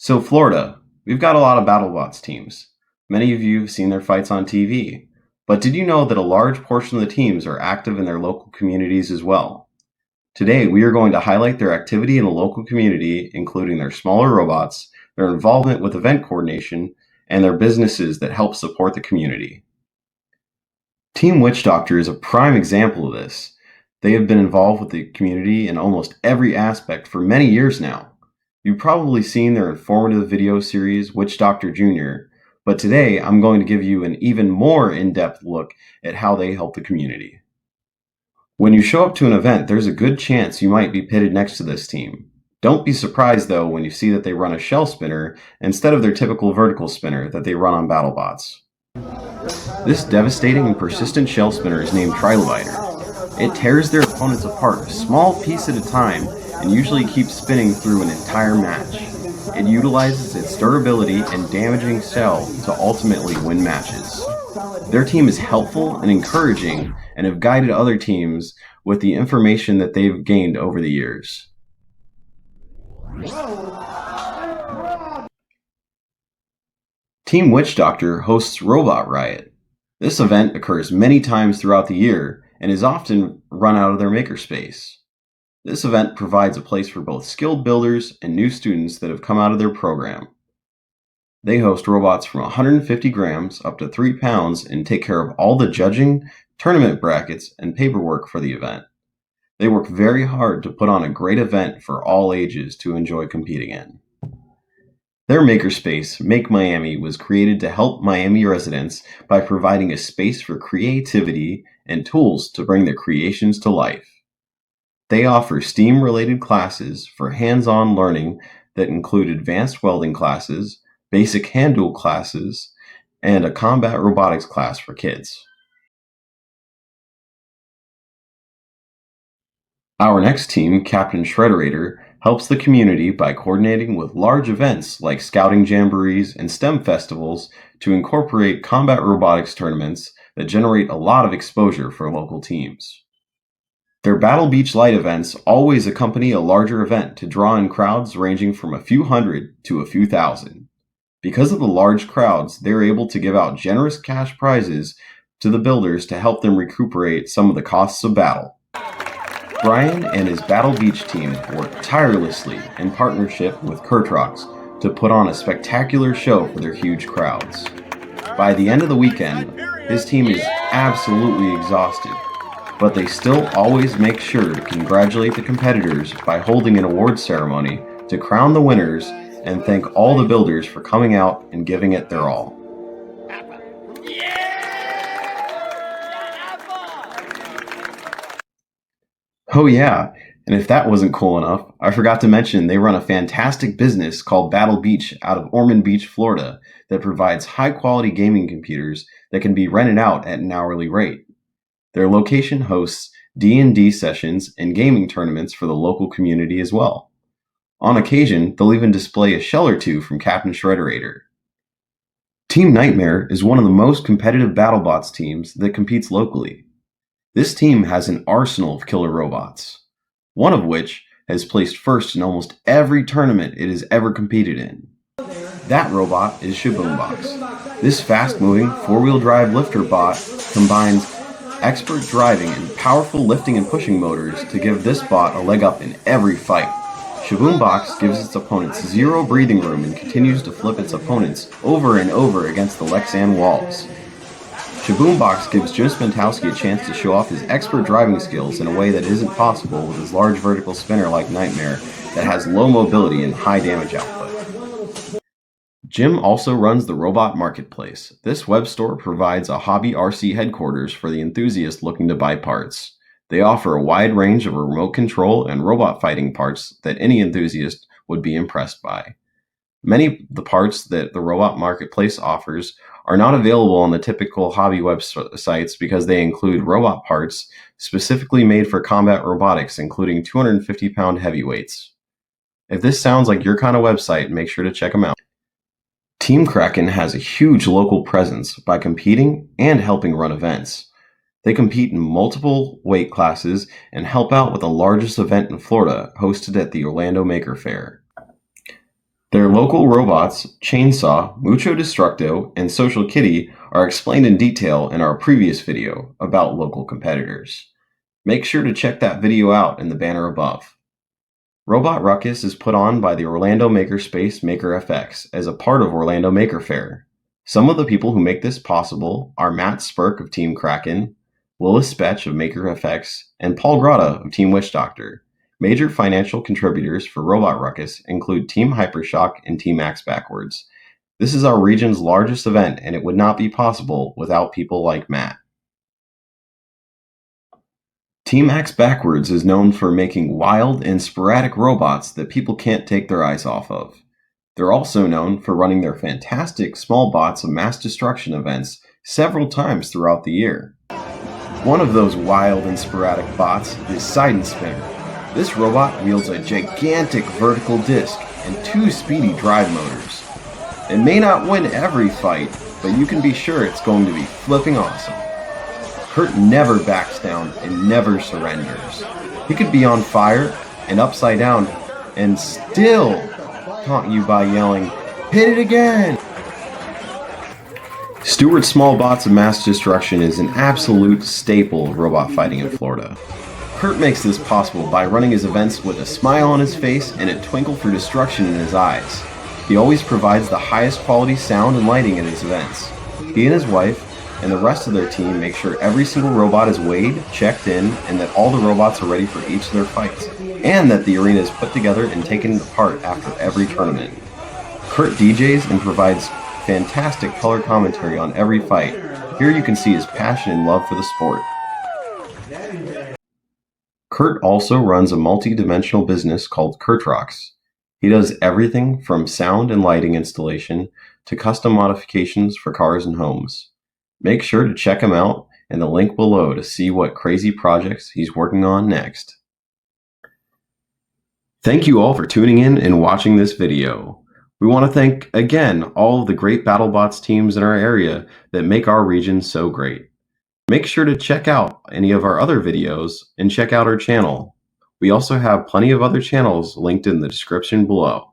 So, Florida, we've got a lot of BattleBots teams. Many of you have seen their fights on TV. But did you know that a large portion of the teams are active in their local communities as well? Today, we are going to highlight their activity in the local community, including their smaller robots, their involvement with event coordination, and their businesses that help support the community. Team Witch Doctor is a prime example of this. They have been involved with the community in almost every aspect for many years now. You've probably seen their informative video series, Witch Doctor Jr., but today I'm going to give you an even more in-depth look at how they help the community. When you show up to an event, there's a good chance you might be pitted next to this team. Don't be surprised though when you see that they run a shell spinner instead of their typical vertical spinner that they run on BattleBots. This devastating and persistent shell spinner is named Trilobiter. It tears their opponents apart a small piece at a time and usually keeps spinning through an entire match. It utilizes its durability and damaging shell to ultimately win matches. Their team is helpful and encouraging and have guided other teams with the information that they've gained over the years. Team Witch Doctor hosts Robot Riot. This event occurs many times throughout the year and is often run out of their makerspace. This event provides a place for both skilled builders and new students that have come out of their program. They host robots from 150 grams up to 3 pounds and take care of all the judging, tournament brackets, and paperwork for the event. They work very hard to put on a great event for all ages to enjoy competing in. Their makerspace, Make Miami, was created to help Miami residents by providing a space for creativity and tools to bring their creations to life. They offer STEAM-related classes for hands-on learning that include advanced welding classes, basic hand tool classes, and a combat robotics class for kids. Our next team, Captain Shredderator, helps the community by coordinating with large events like scouting jamborees and STEM festivals to incorporate combat robotics tournaments that generate a lot of exposure for local teams. Their Battle Beach Light events always accompany a larger event to draw in crowds ranging from a few hundred to a few thousand. Because of the large crowds, they're able to give out generous cash prizes to the builders to help them recuperate some of the costs of battle. Brian and his Battle Beach team work tirelessly in partnership with KurTrox to put on a spectacular show for their huge crowds. By the end of the weekend, his team is absolutely exhausted, but they still always make sure to congratulate the competitors by holding an awards ceremony to crown the winners and thank all the builders for coming out and giving it their all. Oh yeah, and if that wasn't cool enough, I forgot to mention they run a fantastic business called Battle Beach out of Ormond Beach, Florida, that provides high-quality gaming computers that can be rented out at an hourly rate. Their location hosts D&D sessions and gaming tournaments for the local community as well. On occasion, they'll even display a shell or two from Captain Shredderator. Team Nightmare is one of the most competitive BattleBots teams that competes locally. This team has an arsenal of killer robots, one of which has placed first in almost every tournament it has ever competed in. That robot is Shiva Box. This fast-moving, four-wheel drive lifter bot combines expert driving and powerful lifting and pushing motors to give this bot a leg up in every fight. Shiva Box gives its opponents zero breathing room and continues to flip its opponents over and over against the Lexan walls. Shiva Box gives Jim Spentowski a chance to show off his expert driving skills in a way that isn't possible with his large vertical spinner like Nightmare that has low mobility and high damage output. Jim also runs the Robot Marketplace. This web store provides a hobby RC headquarters for the enthusiast looking to buy parts. They offer a wide range of remote control and robot fighting parts that any enthusiast would be impressed by. Many of the parts that the Robot Marketplace offers are not available on the typical hobby websites because they include robot parts specifically made for combat robotics, including 250-pound heavyweights. If this sounds like your kind of website, make sure to check them out. Team Kraken has a huge local presence by competing and helping run events. They compete in multiple weight classes and help out with the largest event in Florida hosted at the Orlando Maker Faire. Their local robots, Chainsaw, Mucho Destructo, and Social Kitty, are explained in detail in our previous video about local competitors. Make sure to check that video out in the banner above. RobotRuckus is put on by the Orlando Makerspace Maker FX as a part of Orlando Maker Faire. Some of the people who make this possible are Matt Spurk of Team Kraken, Willis Spetch of Maker FX, and Paul Grotta of Team Witch Doctor. Major financial contributors for RobotRuckus include Team Hypershock and Team Axe Backwards. This is our region's largest event, and it would not be possible without people like Matt. Team Axe Backwards is known for making wild and sporadic robots that people can't take their eyes off of. They're also known for running their fantastic small bots of mass destruction events several times throughout the year. One of those wild and sporadic bots is Sidon Spinner. This robot wields a gigantic vertical disc and 2 speedy drive motors. It may not win every fight, but you can be sure it's going to be flipping awesome. Kurt never backs down and never surrenders. He could be on fire and upside down and still taunt you by yelling, "Hit it again!" Stewart's small bots of mass destruction is an absolute staple of robot fighting in Florida. Kurt makes this possible by running his events with a smile on his face and a twinkle for destruction in his eyes. He always provides the highest quality sound and lighting at his events. He and his wife and the rest of their team make sure every single robot is weighed, checked in, and that all the robots are ready for each of their fights, and that the arena is put together and taken apart after every tournament. Kurt DJs and provides fantastic color commentary on every fight. Here you can see his passion and love for the sport. Kurt also runs a multi-dimensional business called KurTrox. He does everything from sound and lighting installation to custom modifications for cars and homes. Make sure to check him out in the link below to see what crazy projects he's working on next. Thank you all for tuning in and watching this video. We want to thank again all of the great BattleBots teams in our area that make our region so great. Make sure to check out any of our other videos and check out our channel. We also have plenty of other channels linked in the description below.